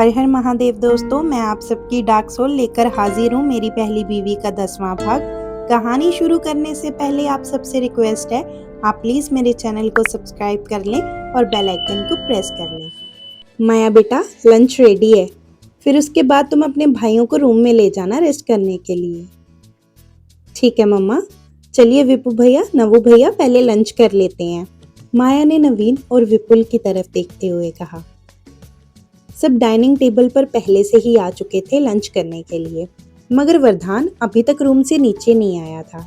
हर हर महादेव दोस्तों, मैं आप सबकी डार्क सोल लेकर हाजिर हूँ मेरी पहली बीवी का 10वां भाग। कहानी शुरू करने से पहले आप सबसे रिक्वेस्ट है, आप प्लीज़ मेरे चैनल को सब्सक्राइब कर लें और बेल आइकन को प्रेस कर लें। माया बेटा, लंच रेडी है, फिर उसके बाद तुम अपने भाइयों को रूम में ले जाना रेस्ट करने के लिए। ठीक है मम्मा। चलिए विपु भैया, नवू भैया, पहले लंच कर लेते हैं, माया ने नवीन और विपुल की तरफ देखते हुए कहा। सब डाइनिंग टेबल पर पहले से ही आ चुके थे लंच करने के लिए, मगर वरदान अभी तक रूम से नीचे नहीं आया था।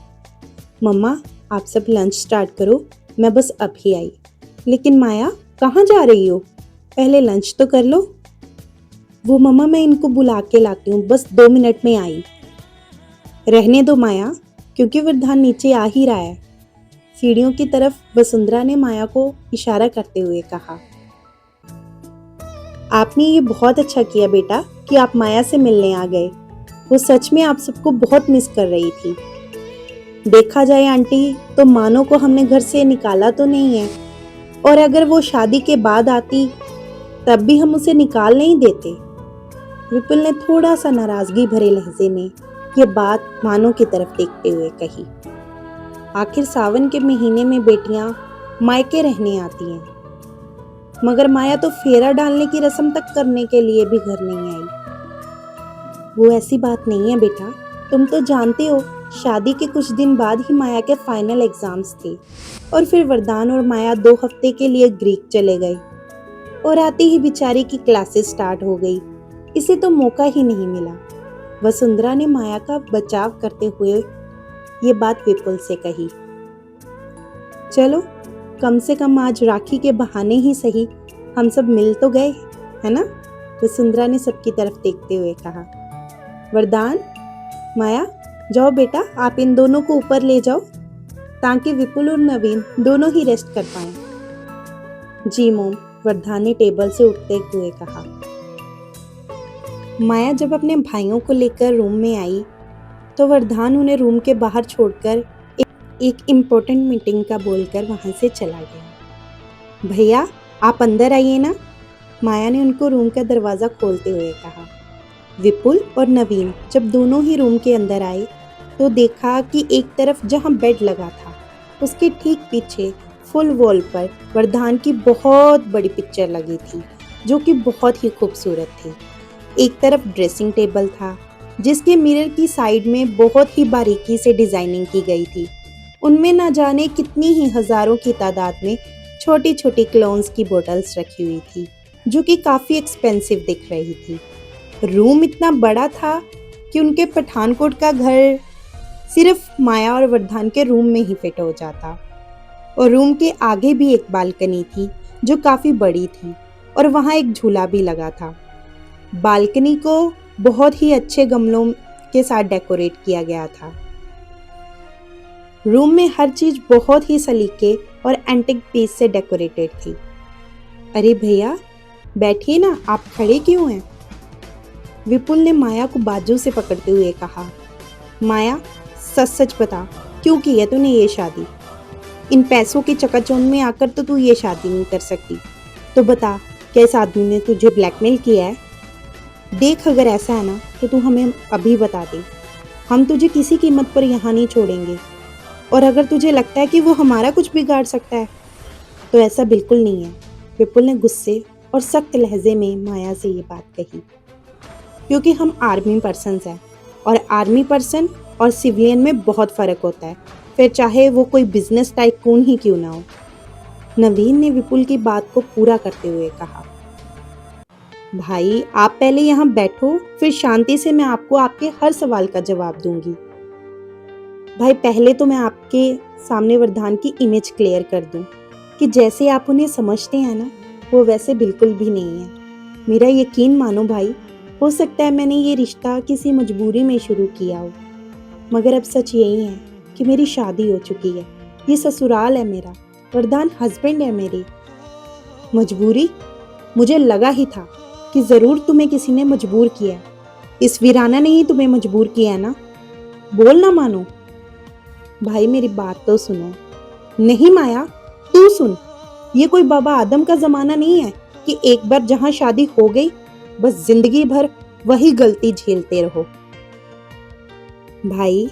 मम्मा, आप सब लंच स्टार्ट करो, मैं बस अभी आई। लेकिन माया, कहाँ जा रही हो? पहले लंच तो कर लो। वो मम्मा, मैं इनको बुला के लाती हूँ, बस 2 मिनट में आई। रहने दो माया, क्योंकि वरदान नीचे आ ही रहा है। सीढ़ियों की तरफ वसुंधरा ने माया को इशारा करते हुए कहा। आपने ये बहुत अच्छा किया बेटा कि आप माया से मिलने आ गए। वो सच में आप सबको बहुत मिस कर रही थी। देखा जाए आंटी, तो मानो को हमने घर से निकाला तो नहीं है, और अगर वो शादी के बाद आती तब भी हम उसे निकाल नहीं देते। विपुल ने थोड़ा सा नाराजगी भरे लहजे में ये बात मानो की तरफ देखते हुए कही। आखिर सावन के महीने में बेटियां मायके रहने आती हैं, मगर माया तो फेरा डालने की रस्म तक करने के लिए भी घर नहीं आई। वो ऐसी बात नहीं है बेटा, तुम तो जानते हो, शादी के कुछ दिन बाद ही माया के फाइनल एग्जाम्स थे, और फिर वरदान और माया 2 हफ्ते के लिए ग्रीक चले गए, और आते ही बेचारी की क्लासेस स्टार्ट हो गई। इसे तो मौका ही नहीं मिला। वसुंधरा ने माया का बचाव करते हुए ये बात विपुल से कही। चलो, कम से कम आज राखी के बहाने ही सही हम सब मिल तो गए, है ना? वसुंधरा ने सबकी तरफ देखते हुए कहा। वरदान, माया, जाओ बेटा, आप इन दोनों को ऊपर ले जाओ, ताकि विपुल और नवीन दोनों ही रेस्ट कर पाएं। जी मोम, वरदान ने टेबल से उठते हुए कहा। माया जब अपने भाइयों को लेकर रूम में आई, तो वरदान उन्हें रूम के बाहर छोड़कर एक इम्पोर्टेंट मीटिंग का बोलकर वहां से चला गया। भैया, आप अंदर आइए ना, माया ने उनको रूम का दरवाज़ा खोलते हुए कहा। विपुल और नवीन जब दोनों ही रूम के अंदर आए, तो देखा कि एक तरफ जहां बेड लगा था, उसके ठीक पीछे फुल वॉल पर वरदान की बहुत बड़ी पिक्चर लगी थी, जो कि बहुत ही खूबसूरत थी। एक तरफ ड्रेसिंग टेबल था, जिसके मिरर की साइड में बहुत ही बारीकी से डिजाइनिंग की गई थी। उनमें न जाने कितनी ही हजारों की तादाद में छोटी छोटी क्लोन्स की बोतल्स रखी हुई थी, जो कि काफ़ी एक्सपेंसिव दिख रही थी। रूम इतना बड़ा था कि उनके पठानकोट का घर सिर्फ माया और वरदान के रूम में ही फिट हो जाता। और रूम के आगे भी एक बालकनी थी, जो काफ़ी बड़ी थी, और वहाँ एक झूला भी लगा था। बालकनी को बहुत ही अच्छे गमलों के साथ डेकोरेट किया गया था। रूम में हर चीज बहुत ही सलीके और एंटिक पीस से डेकोरेटेड थी। अरे भैया, बैठिए ना, आप खड़े क्यों हैं? विपुल ने माया को बाजू से पकड़ते हुए कहा। माया, सच सच बता, क्यों की है तूने ये शादी? इन पैसों के चकाचौंध में आकर तो तू ये शादी नहीं कर सकती। तो बता, क्या इस आदमी ने तुझे ब्लैकमेल किया है? देख, अगर ऐसा है ना, तो तू हमें अभी बता दे, हम तुझे किसी कीमत पर यहाँ नहीं छोड़ेंगे। और अगर तुझे लगता है कि वो हमारा कुछ बिगाड़ सकता है, तो ऐसा बिल्कुल नहीं है। विपुल ने गुस्से और सख्त लहजे में माया से ये बात कही। क्योंकि हम आर्मी पर्सन्स हैं, और आर्मी पर्सन और सिविलियन में बहुत फ़र्क होता है, फिर चाहे वो कोई बिजनेस टाइकून ही क्यों ना हो। नवीन ने विपुल की बात को पूरा करते हुए कहा। भाई, आप पहले यहाँ बैठो, फिर शांति से मैं आपको आपके हर सवाल का जवाब दूंगी। भाई, पहले तो मैं आपके सामने वरदान की इमेज क्लियर कर दूं कि जैसे आप उन्हें समझते हैं ना, वो वैसे बिल्कुल भी नहीं है। मेरा यकीन मानो भाई, हो सकता है मैंने ये रिश्ता किसी मजबूरी में शुरू किया हो, मगर अब सच यही है कि मेरी शादी हो चुकी है। ये ससुराल है मेरा, वरदान हस्बैंड है मेरे। मजबूरी? मुझे लगा ही था कि ज़रूर तुम्हें किसी ने मजबूर किया है। इस वीराना ने ही तुम्हें मजबूर किया है ना? बोल ना मानो। भाई, मेरी बात तो सुनो। नहीं माया, तू सुन, ये कोई बाबा आदम का जमाना नहीं है कि एक बार जहां शादी हो गई बस जिंदगी भर वही गलती झेलते रहो। भाई,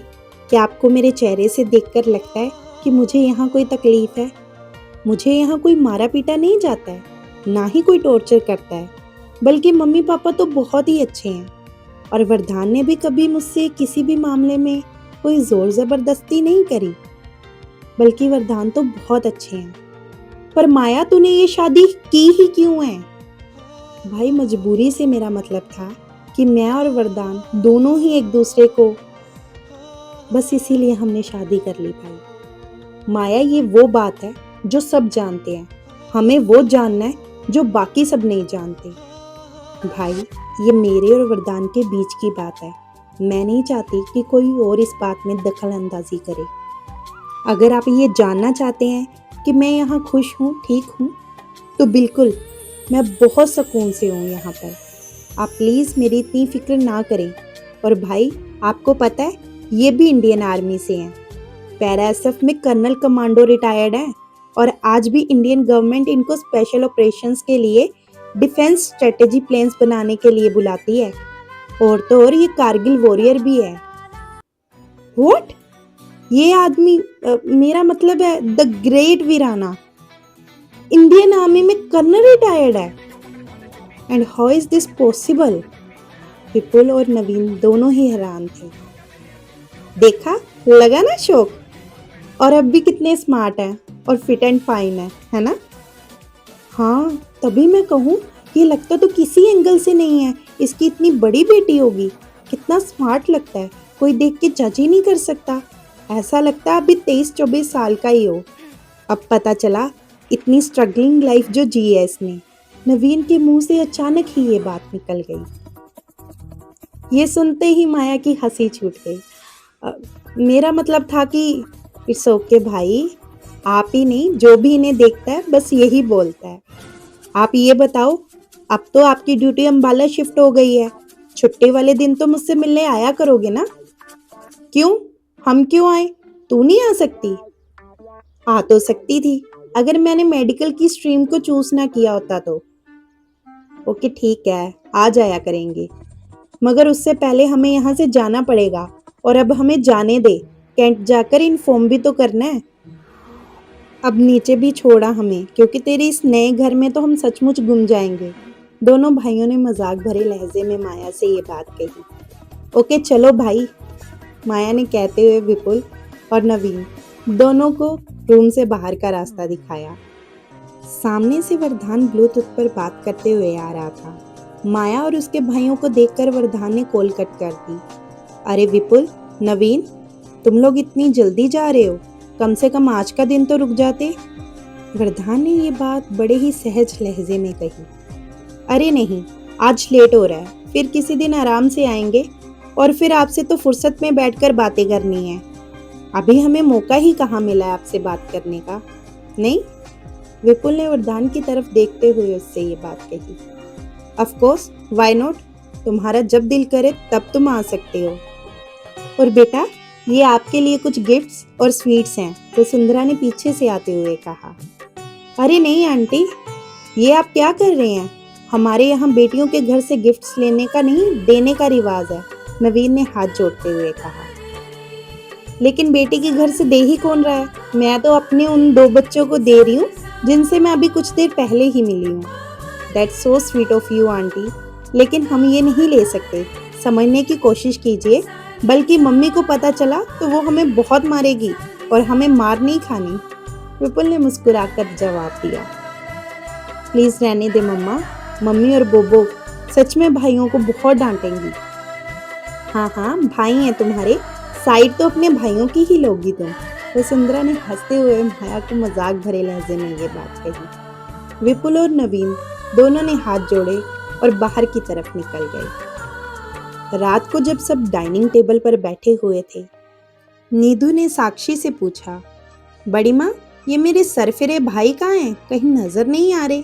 क्या आपको मेरे चेहरे से देखकर लगता है कि मुझे यहाँ कोई तकलीफ है? मुझे यहाँ कोई मारा पीटा नहीं जाता है, ना ही कोई टॉर्चर करता है, बल्कि मम्मी पापा तो बहुत ही अच्छे हैं। और वरदान ने भी कभी मुझसे किसी भी मामले में कोई जोर जबरदस्ती नहीं करी, बल्कि वरदान तो बहुत अच्छे हैं। पर माया, तूने ये शादी की ही क्यों है? भाई, मजबूरी से मेरा मतलब था कि मैं और वरदान दोनों ही एक दूसरे को, बस इसीलिए हमने शादी कर ली भाई। माया, ये वो बात है जो सब जानते हैं, हमें वो जानना है जो बाकी सब नहीं जानते। भाई, ये मेरे और वरदान के बीच की बात है। मैं नहीं चाहती कि कोई और इस बात में दखल अंदाजी करे। अगर आप ये जानना चाहते हैं कि मैं यहाँ खुश हूँ, ठीक हूँ, तो बिल्कुल, मैं बहुत सुकून से हूँ यहाँ पर। आप प्लीज़ मेरी इतनी फिक्र ना करें। और भाई, आपको पता है, ये भी इंडियन आर्मी से हैं। पैरा एसएफ में कर्नल कमांडो रिटायर्ड हैं और आज भी इंडियन गवर्नमेंट इनको स्पेशल ऑपरेशंस के लिए डिफेंस स्ट्रेटेजी प्लान्स बनाने के लिए बुलाती है। और तो और ये कारगिल वॉरियर भी है। व्हाट? ये आदमी, मेरा मतलब है द ग्रेट वीराना, इंडियन आर्मी में कर्नल रिटायर्ड है। And how is this possible? Vipul और नवीन दोनों ही हैरान थे। देखा, लगा ना शौक? और अब भी कितने स्मार्ट हैं और फिट एंड फाइन है ना? हाँ, तभी मैं कहूँ, ये लगता तो किसी एंगल से नहीं है इसकी इतनी बड़ी बेटी होगी। कितना स्मार्ट लगता है, कोई देख के जज ही नहीं कर सकता। ऐसा लगता है अभी 23-24 साल का ही हो। अब पता चला इतनी स्ट्रगलिंग लाइफ जो जी है इसने। नवीन के मुंह से अचानक ही ये बात निकल गई। ये सुनते ही माया की हंसी छूट गई। मेरा मतलब था कि इट्स ओके भाई, आप ही नहीं, जो भी इन्हें देखता है बस यही बोलता है। आप ये बताओ, अब तो आपकी ड्यूटी अंबाला शिफ्ट हो गई है, छुट्टी वाले दिन तो मुझसे मिलने आया करोगे ना? क्यों? हम क्यों आए? तू नहीं आ सकती? आ तो सकती थी, अगर मैंने मेडिकल की स्ट्रीम को चूज ना किया होता तो। ओके ठीक है, आ जाया करेंगे, मगर उससे पहले हमें यहाँ से जाना पड़ेगा। और अब हमें जाने दे, कैंट जाकर इन्फॉर्म भी तो करना है। अब नीचे भी छोड़ा हमें, क्योंकि तेरे इस नए घर में तो हम सचमुच गुम जाएंगे। दोनों भाइयों ने मजाक भरे लहजे में माया से ये बात कही। ओके चलो भाई, माया ने कहते हुए विपुल और नवीन दोनों को रूम से बाहर का रास्ता दिखाया। सामने से वरदान ब्लूटूथ पर बात करते हुए आ रहा था। माया और उसके भाइयों को देखकर वरदान ने कॉल कट कर दी। अरे विपुल, नवीन, तुम लोग इतनी जल्दी जा रहे हो? कम से कम आज का दिन तो रुक जाते। वरदान ने ये बात बड़े ही सहज लहजे में कही। अरे नहीं, आज लेट हो रहा है, फिर किसी दिन आराम से आएंगे। और फिर आपसे तो फुर्सत में बैठकर बातें करनी है। अभी हमें मौका ही कहाँ मिला है आपसे बात करने का। नहीं? विपुल ने वरदान की तरफ देखते हुए उससे ये बात कही। Of course, why not? तुम्हारा जब दिल करे तब तुम आ सकते हो। और बेटा, ये आपके लिए कुछ गिफ्ट्स और स्वीट्स हैं, तो सुंदरा ने पीछे से आते हुए कहा। अरे नहीं आंटी, ये आप क्या कर रहे हैं? हमारे यहाँ बेटियों के घर से गिफ्ट्स लेने का नहीं, देने का रिवाज है, नवीन ने हाथ जोड़ते हुए कहा। लेकिन बेटी के घर से दे ही कौन रहा है? मैं तो अपने उन 2 बच्चों को दे रही हूँ जिनसे मैं अभी कुछ देर पहले ही मिली हूँ। That's so sweet of you aunty, लेकिन हम ये नहीं ले सकते। समझने की कोशिश कीजिए, बल्कि मम्मी को पता चला तो वो हमें बहुत मारेगी और हमें मार नहीं खानी। विपुल ने मुस्कुराकर जवाब दिया। प्लीज रहने दे मम्मा, मम्मी और बोबो सच में भाइयों को बहुत डांटेंगी। हाँ हाँ, भाई हैं तुम्हारे, साइड तो अपने भाइयों की ही लोगी तुम। वसुंधरा ने हंसते हुए माया को मजाक भरे लहजे में ये बात कही। विपुल और नवीन दोनों ने हाथ जोड़े और बाहर की तरफ निकल गए। रात को जब सब डाइनिंग टेबल पर बैठे हुए थे, नीधु ने साक्षी से पूछा, बड़ी माँ, ये मेरे सरफिरे भाई कहाँ हैं? कहीं नजर नहीं आ रहे।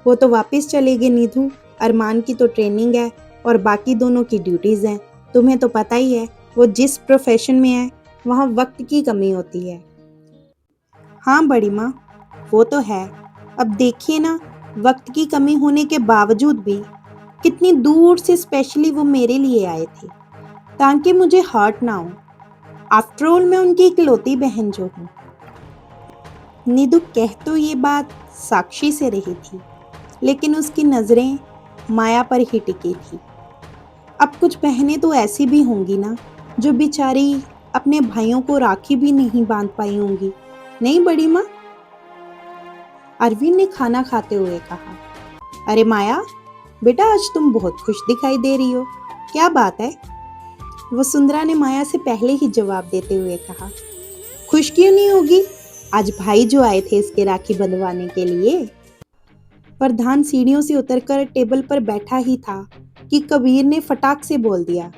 वो तो वापस चले गए नीधु, अरमान की तो ट्रेनिंग है और बाकी दोनों की ड्यूटीज हैं। तुम्हें तो पता ही है, वो जिस प्रोफेशन में है वहाँ वक्त की कमी होती है। हाँ बड़ी माँ, वो तो है। अब देखिए ना, वक्त की कमी होने के बावजूद भी कितनी दूर से स्पेशली वो मेरे लिए आए थे ताकि मुझे हर्ट ना हो। आफ्टर ऑल मैं उनकी इकलौती बहन जो हूँ। नीदू कह तो ये बात साक्षी से रही थी, लेकिन उसकी नजरें माया पर ही टिकी थी। अब कुछ बहनें तो ऐसी भी होंगी ना, जो बेचारी अपने भाइयों को राखी भी नहीं बांध पाई होंगी, नहीं बड़ी माँ? अरविंद ने खाना खाते हुए कहा। अरे माया, बेटा आज तुम बहुत खुश दिखाई दे रही हो, क्या बात है? वसुंधरा ने माया से पहले ही जवाब देते हुए कहा। खुश क्यों नहीं होगी? आज भाई जो आए थे इसके राखी बंधवाने के लिए। प्रधान सीढ़ियों से उतरकर टेबल पर बैठा ही था कि कबीर ने फटाक से बोल दिया।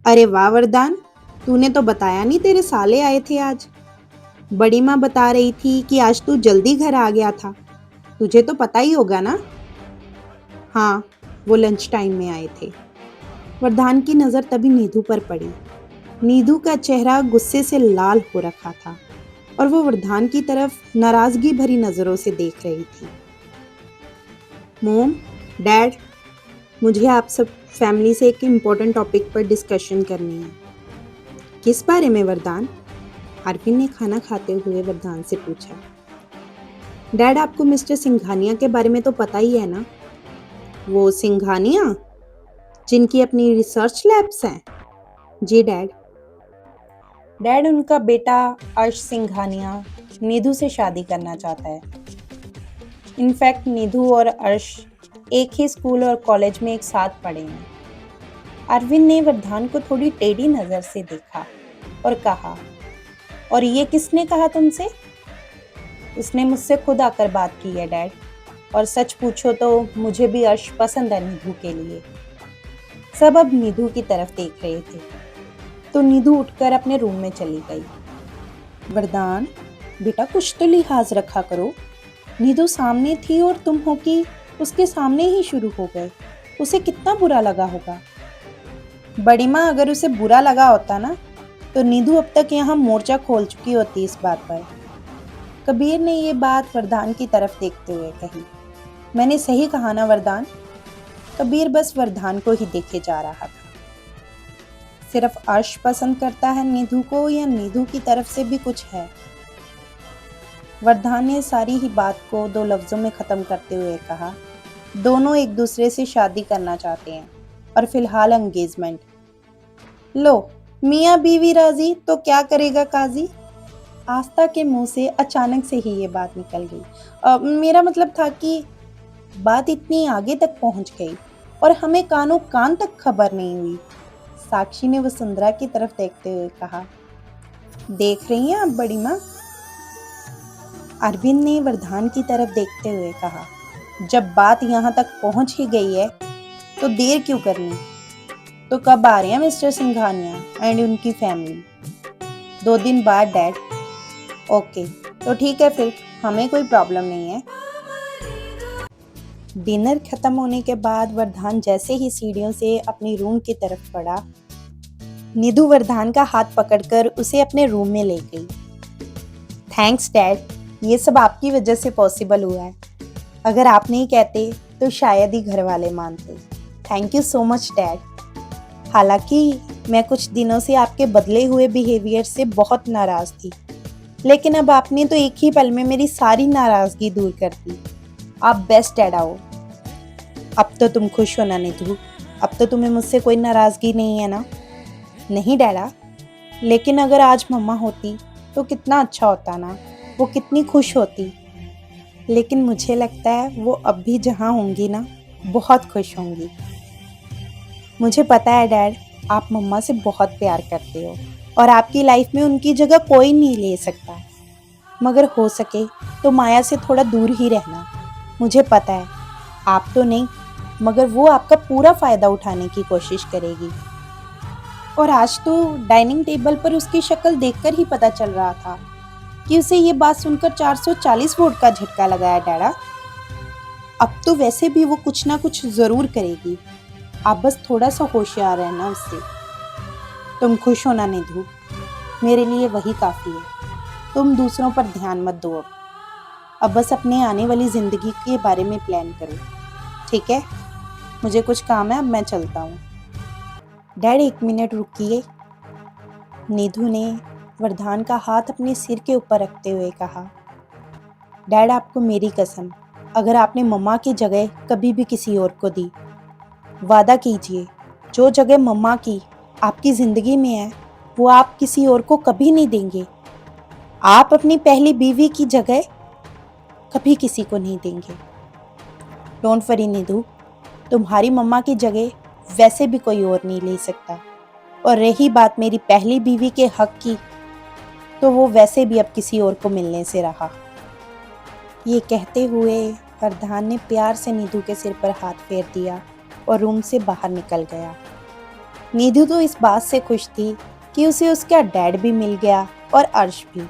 अरे वाह वरदान, तूने तो बताया नहीं तेरे साले आए थे आज। बड़ी माँ बता रही थी कि आज तू जल्दी घर आ गया था, तुझे तो पता ही होगा ना? हाँ, वो लंच टाइम में आए थे। वरदान की नज़र तभी नीधू पर पड़ी। नीधू का चेहरा गुस्से से लाल हो रखा था और वो वरदान की तरफ नाराजगी भरी नज़रों से देख रही थी। मोम, डैड, मुझे आप सब फैमिली से एक इम्पोर्टेंट टॉपिक पर डिस्कशन करनी है। किस बारे में वरदान? अरविंद ने खाना खाते हुए वरदान से पूछा। डैड, आपको मिस्टर सिंघानिया के बारे में तो पता ही है ना? वो सिंघानिया जिनकी अपनी रिसर्च लैब्स हैं? जी डैड। डैड, उनका बेटा अर्श सिंघानिया नीधू से शादी करना चाहता है। इनफैक्ट नीधू और अर्श एक ही स्कूल और कॉलेज में एक साथ पढ़े हैं। अरविंद ने वरदान को थोड़ी टेढ़ी नज़र से देखा और कहा, और ये किसने कहा तुमसे? उसने मुझसे खुद आकर बात की है डैड, और सच पूछो तो मुझे भी अर्श पसंद है नीधू के लिए। सब अब नीधू की तरफ देख रहे थे, तो नीधू उठकर अपने रूम में चली गई। वरदान, बेटा कुछ तो लिहाज रखा करो। नीधू सामने थी और तुम हो कि उसके सामने ही शुरू हो गए। उसे कितना बुरा लगा होगा। बड़ी माँ, अगर उसे बुरा लगा होता ना, तो नीधू अब तक यहाँ मोर्चा खोल चुकी होती इस बात पर। कबीर ने ये बात वरदान की तरफ देखते हुए कही। मैंने सही कहा ना वरदान? कबीर बस वरदान को ही देखे जा रहा था। सिर्फ अर्श पसंद करता है नीधू को, या नीधू की तरफ से भी कुछ है? वरदान ने सारी ही बात को 2 लफ्जों में ख़त्म करते हुए कहा, दोनों एक दूसरे से शादी करना चाहते हैं और फिलहाल एंगेजमेंट। लो, मियाँ बीवी राजी तो क्या करेगा काजी? आस्था के मुंह से अचानक से ही ये बात निकल गई। मेरा मतलब था कि बात इतनी आगे तक पहुंच गई और हमें कानों कान तक खबर नहीं हुई। साक्षी ने वसुंधरा की तरफ देखते हुए कहा। देख रही हैं आप बड़ी माँ? अरविंद ने वरदान की तरफ देखते हुए कहा। जब बात यहाँ तक पहुंच ही गई है तो देर क्यों करनी? तो कब आ रहे हैं मिस्टर सिंघानिया एंड उनकी फैमिली? 2 दिन बाद डैड। ओके, तो ठीक है फिर, हमें कोई प्रॉब्लम नहीं है। डिनर खत्म होने के बाद वरदान जैसे ही सीढ़ियों से अपनी रूम की तरफ बढ़ा, नीधू वरदान का हाथ पकड़कर उसे अपने रूम में ले गई। थैंक्स डैड, ये सब आपकी वजह से पॉसिबल हुआ है। अगर आप नहीं कहते तो शायद ही घर वाले मानते। Thank you so much dad. हालांकि मैं कुछ दिनों से आपके बदले हुए बिहेवियर से बहुत नाराज थी, लेकिन अब आपने तो एक ही पल में मेरी सारी नाराजगी दूर कर दी। आप बेस्ट डैड आओ। अब तो तुम खुश हो ना नीधू? अब तो तुम्हें मुझसे कोई नाराजगी नहीं है ना? नहीं डैडा, लेकिन अगर आज मम्मा होती तो कितना अच्छा होता ना, वो कितनी खुश होती। लेकिन मुझे लगता है वो अब भी जहाँ होंगी ना, बहुत खुश होंगी। मुझे पता है डैड, आप मम्मा से बहुत प्यार करते हो और आपकी लाइफ में उनकी जगह कोई नहीं ले सकता, मगर हो सके तो माया से थोड़ा दूर ही रहना। मुझे पता है आप तो नहीं, मगर वो आपका पूरा फ़ायदा उठाने की कोशिश करेगी। और आज तो डाइनिंग टेबल पर उसकी शक्ल देखकर ही पता चल रहा था कि उसे ये बात सुनकर 440 वोट का झटका लगा है डैडा। अब तो वैसे भी वो कुछ ना कुछ ज़रूर करेगी, आप बस थोड़ा सा होशियार रहना उससे। तुम खुश होना नीधू, मेरे लिए वही काफ़ी है। तुम दूसरों पर ध्यान मत दो। अब बस अपने आने वाली ज़िंदगी के बारे में प्लान करो, ठीक है? मुझे कुछ काम है, अब मैं चलता हूँ। डैड 1 मिनट रुकिए। निधु ने वरदान का हाथ अपने सिर के ऊपर रखते हुए कहा, डैड आपको मेरी कसम, अगर आपने मम्मा की जगह कभी भी किसी और को दी, वादा कीजिए जो जगह मम्मा की आपकी ज़िंदगी में है वो आप किसी और को कभी नहीं देंगे। आप अपनी पहली बीवी की जगह कभी किसी को नहीं देंगे। डोंट वरी निधु, तुम्हारी मम्मा की जगह वैसे भी कोई और नहीं ले सकता। और रही बात मेरी पहली बीवी के हक की, तो वो वैसे भी अब किसी और को मिलने से रहा। ये कहते हुए वरदान ने प्यार से निधु के सिर पर हाथ फेर दिया और रूम से बाहर निकल गया। निधु तो इस बात से खुश थी कि उसे उसका डैड भी मिल गया और अर्श भी।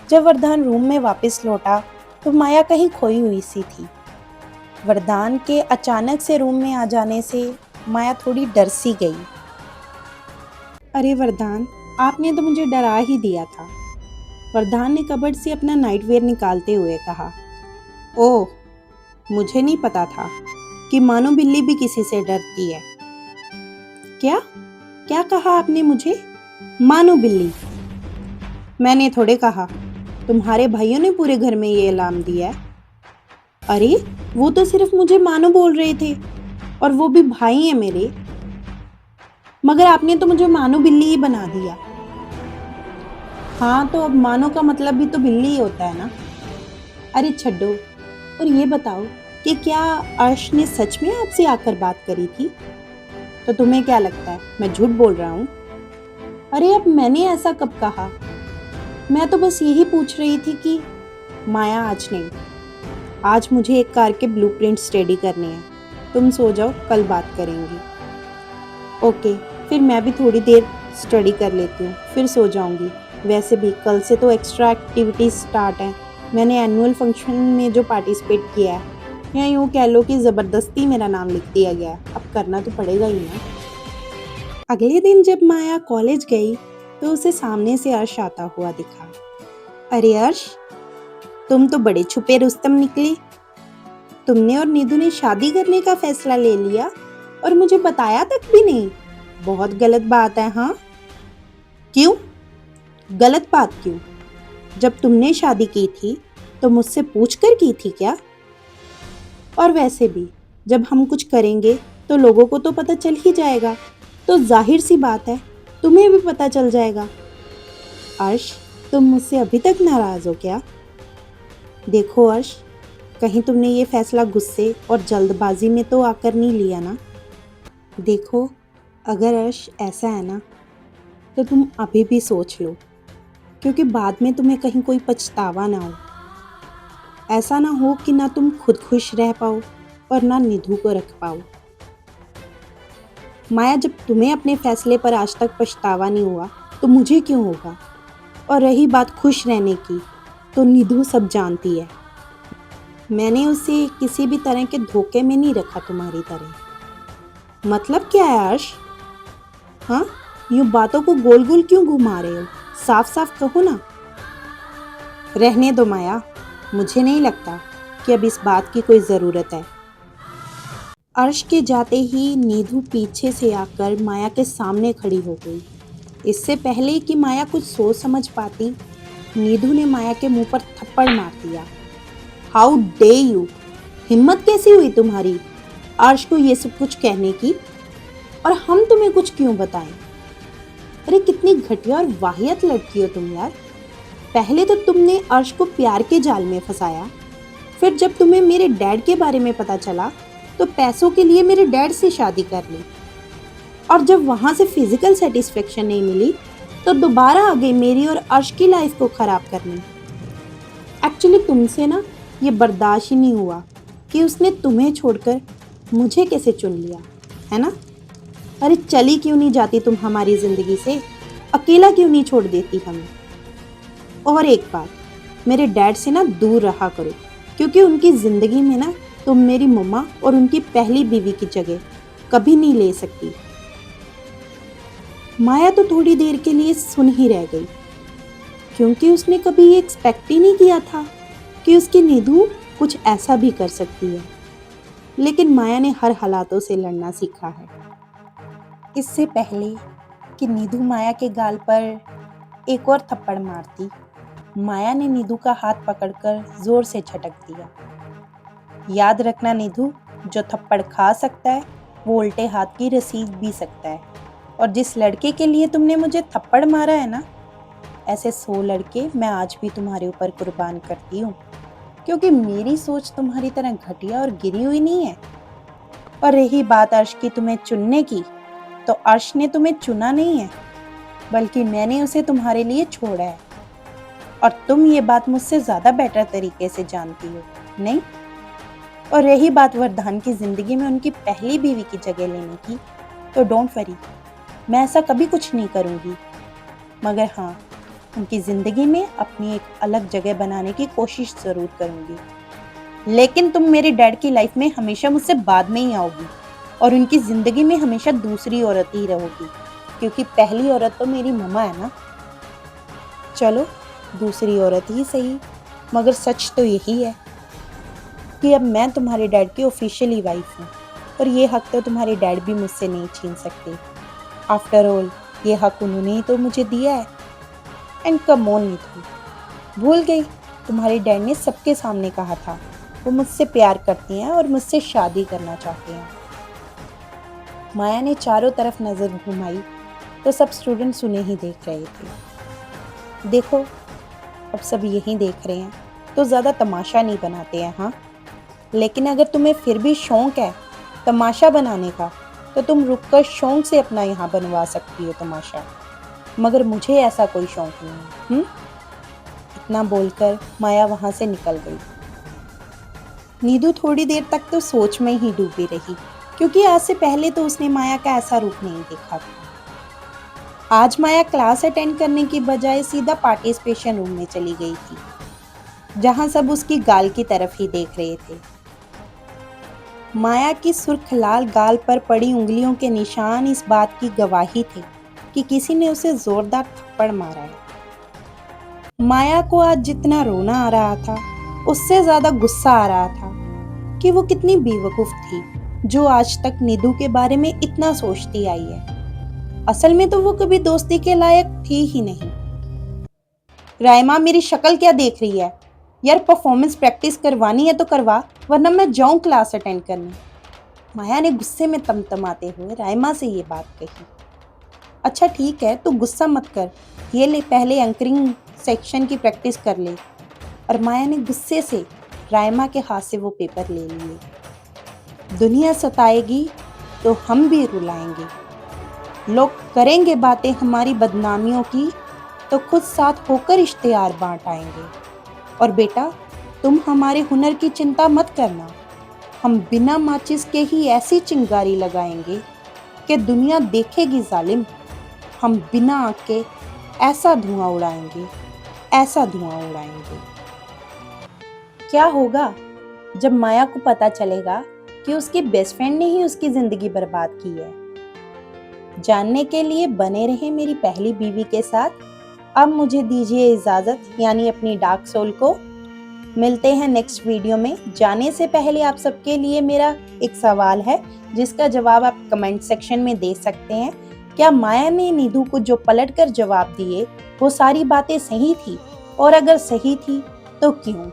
जब वरदान रूम में वापस लौटा तो माया कहीं खोई हुई सी थी। वरदान के अचानक से रूम में आ जाने से माया थोड़ी डर सी गई। अरे वरदान, आपने तो मुझे डरा ही दिया था। वरदान ने कबर्ड से अपना नाइटवेयर निकालते हुए कहा। ओह, मुझे नहीं पता था कि मानो बिल्ली भी किसी से डरती है। क्या क्या कहा आपने मुझे? मानो बिल्ली? मैंने थोड़े कहा, तुम्हारे भाइयों ने पूरे घर में ये अलार्म दिया है। अरे वो तो सिर्फ मुझे मानो बोल रहे थे, और वो भी भाई हैं मेरे। मगर आपने तो मुझे मानो बिल्ली ही बना दिया। हाँ, तो अब मानो का मतलब भी तो बिल्ली ही होता है ना। अरे छड्डो, और ये बताओ कि क्या अर्श ने सच में आपसे आकर बात करी थी? तो तुम्हें क्या लगता है मैं झूठ बोल रहा हूँ? अरे अब मैंने ऐसा कब कहा? मैं तो बस यही पूछ रही थी कि माया आज नहीं, आज मुझे एक कार के ब्लूप्रिंट स्टडी करने हैं। तुम सो जाओ, कल बात करेंगे। ओके, फिर मैं भी थोड़ी देर स्टडी कर लेती हूँ, फिर सो जाऊँगी। वैसे भी कल से तो एक्स्ट्रा एक्टिविटीज स्टार्ट हैं। मैंने एनुअल फंक्शन में जो पार्टिसिपेट किया है, या यूँ कह लो कि ज़बरदस्ती मेरा नाम लिख दिया गया है, अब करना तो पड़ेगा ही ना। अगले दिन जब माया कॉलेज गई तो उसे सामने से अर्श आता हुआ दिखा। अरे अर्श, तुम तो बड़े छुपे रुस्तम निकले। तुमने और निधु ने शादी करने का फैसला ले लिया और मुझे बताया तक भी नहीं। बहुत गलत बात है। हाँ, क्यों गलत बात? क्यों? जब तुमने शादी की थी तो मुझसे पूछ कर की थी क्या? और वैसे भी जब हम कुछ करेंगे तो लोगों को तो पता चल ही जाएगा, तो जाहिर सी बात है तुम्हें भी पता चल जाएगा। अर्श, तुम मुझसे अभी तक नाराज हो क्या? देखो अर्श, कहीं तुमने ये फैसला गुस्से और जल्दबाजी में तो आकर नहीं लिया ना? देखो, अगर अर्श ऐसा है ना, तो तुम अभी भी सोच लो, क्योंकि बाद में तुम्हें कहीं कोई पछतावा ना हो। ऐसा ना हो कि ना तुम खुद खुश रह पाओ और ना निधु को रख पाओ। माया, जब तुम्हें अपने फैसले पर आज तक पछतावा नहीं हुआ तो मुझे क्यों होगा? और रही बात खुश रहने की, तो निधु सब जानती है। मैंने उसे किसी भी तरह के धोखे में नहीं रखा तुम्हारी तरह। मतलब क्या है अर्श? हाँ, यूँ बातों को गोल गोल क्यों घुमा रहे हो? साफ साफ कहो ना। रहने दो माया, मुझे नहीं लगता कि अब इस बात की कोई ज़रूरत है। अर्श के जाते ही निधु पीछे से आकर माया के सामने खड़ी हो गई। इससे पहले कि माया कुछ सोच समझ पाती, निधु ने माया के मुंह पर थप्पड़ मार दिया। How day you! हिम्मत कैसी हुई तुम्हारी अर्श को ये सब कुछ कहने की? और हम तुम्हें कुछ क्यों बताएं? अरे कितनी घटिया और वाहियत लड़की हो तुम यार। पहले तो तुमने अर्श को प्यार के जाल में फंसाया, फिर जब तुम्हें मेरे डैड के बारे में पता चला तो पैसों के लिए मेरे डैड से शादी कर ली, और जब वहाँ से फिजिकल सेटिस्फेक्शन नहीं मिली तो दोबारा आ गई मेरी और अर्श की लाइफ को ख़राब करने। एक्चुअली तुमसे ना ये बर्दाश्त ही नहीं हुआ कि उसने तुम्हें छोड़कर मुझे कैसे चुन लिया, है ना? अरे चली क्यों नहीं जाती तुम हमारी ज़िंदगी से? अकेला क्यों नहीं छोड़ देती हमें? और एक बात, मेरे डैड से ना दूर रहा करो, क्योंकि उनकी ज़िंदगी में ना तुम मेरी मम्मा और उनकी पहली बीवी की जगह कभी नहीं ले सकती। माया तो थोड़ी देर के लिए सुन ही रह गई, क्योंकि उसने कभी ये एक्सपेक्ट ही नहीं किया था कि उसकी निधु कुछ ऐसा भी कर सकती है। लेकिन माया ने हर हालातों से लड़ना सीखा है। इससे पहले कि निधु माया के गाल पर एक और थप्पड़ मारती, माया ने निधु का हाथ पकड़कर जोर से झटक दिया। याद रखना निधु, जो थप्पड़ खा सकता है वो उल्टे हाथ की रसीद भी सकता है। और जिस लड़के के लिए तुमने मुझे थप्पड़ मारा है ना, ऐसे 100 लड़के मैं आज भी तुम्हारे ऊपर कुर्बान करती हूँ, क्योंकि मेरी सोच तुम्हारी तरह घटिया और गिरी हुई नहीं है। और रही बात अर्श की तुम्हें चुनने की, तो अर्श ने तुम्हें चुना नहीं है, बल्कि मैंने उसे तुम्हारे लिए छोड़ा है। और तुम ये बात मुझसे ज्यादा बेटर तरीके से जानती हो, नहीं? और रही बात वरदान की जिंदगी में उनकी पहली बीवी की जगह लेने की, तो डोंट वरी, मैं ऐसा कभी कुछ नहीं करूंगी। मगर हाँ, उनकी जिंदगी में अपनी एक अलग जगह बनाने की कोशिश जरूर करूंगी। लेकिन तुम मेरे डैड की लाइफ में हमेशा मुझसे बाद में ही आओगी और उनकी जिंदगी में हमेशा दूसरी औरत ही रहोगी, क्योंकि पहली औरत तो मेरी मम्मा है ना। चलो, दूसरी औरत ही सही, मगर सच तो यही है कि अब मैं तुम्हारे डैड की ऑफिशियली वाइफ हूँ, और ये हक तो तुम्हारे डैड भी मुझसे नहीं छीन सकते। आफ्टर ऑल, ये हक उन्होंने ही तो मुझे दिया है। एंड कम ऑन निधु, भूल गई तुम्हारे डैड ने सबके सामने कहा था वो मुझसे प्यार करती हैं और मुझसे शादी करना चाहते हैं। माया ने चारों तरफ नज़र घुमाई तो सब स्टूडेंट्स उन्हें ही देख रहे थे। देखो, अब सब यही देख रहे हैं तो ज़्यादा तमाशा नहीं बनाते हैं, हाँ? लेकिन अगर तुम्हें फिर भी शौक है तमाशा बनाने का, तो तुम रुककर शौक से अपना यहाँ बनवा सकती हो तमाशा, मगर मुझे ऐसा कोई शौक नहीं है। इतना बोलकर माया वहाँ से निकल गई। नीदू थोड़ी देर तक तो सोच में ही डूबी रही, क्योंकि आज से पहले तो उसने माया का ऐसा रूप नहीं देखा था। आज माया क्लास अटेंड करने की बजाय सीधा पार्टिसिपेशन रूम में चली गई थी, जहां सब उसकी गाल की तरफ ही देख रहे थे। माया की सुर्ख लाल गाल पर पड़ी उंगलियों के निशान इस बात की गवाही थे कि किसी ने उसे जोरदार थप्पड़ मारा है। माया को आज जितना रोना आ रहा था, उससे ज्यादा गुस्सा आ रहा था कि वो कितनी बेवकूफ थी जो आज तक निधु के बारे में इतना सोचती आई है। असल में तो वो कभी दोस्ती के लायक थी ही नहीं। राइमा, मेरी शक्ल क्या देख रही है यार? परफॉर्मेंस प्रैक्टिस करवानी है तो करवा, वरना मैं जाऊं क्लास अटेंड करने। माया ने गुस्से में तमतमाते हुए राइमा से ये बात कही। अच्छा ठीक है, तू गुस्सा मत कर, ये ले पहले एंकरिंग सेक्शन की प्रैक्टिस कर ले। और माया ने गुस्से से राइमा के हाथ से वो पेपर ले लिए। दुनिया सताएगी तो हम भी रुलाएंगे, लोग करेंगे बातें हमारी बदनामियों की तो खुद साथ होकर इश्तिहार बांट आएंगे। और बेटा, तुम हमारे हुनर की चिंता मत करना, हम बिना माचिस के ही ऐसी चिंगारी लगाएंगे कि दुनिया देखेगी जालिम। हम बिना आग के ऐसा धुआं उड़ाएंगे, ऐसा धुआं उड़ाएंगे। क्या होगा जब माया को पता चलेगा कि उसके बेस्ट फ्रेंड ने ही उसकी जिंदगी बर्बाद की है? जानने के लिए बने रहे मेरी पहली बीवी के साथ। अब मुझे दीजिए इजाजत, यानी अपनी डार्क सोल को। मिलते हैं नेक्स्ट वीडियो में। जाने से पहले आप सबके लिए मेरा एक सवाल है, जिसका जवाब आप कमेंट सेक्शन में दे सकते हैं। क्या माया ने निधु को जो पलट कर जवाब दिए वो सारी बातें सही थी? और अगर सही थी तो क्यों?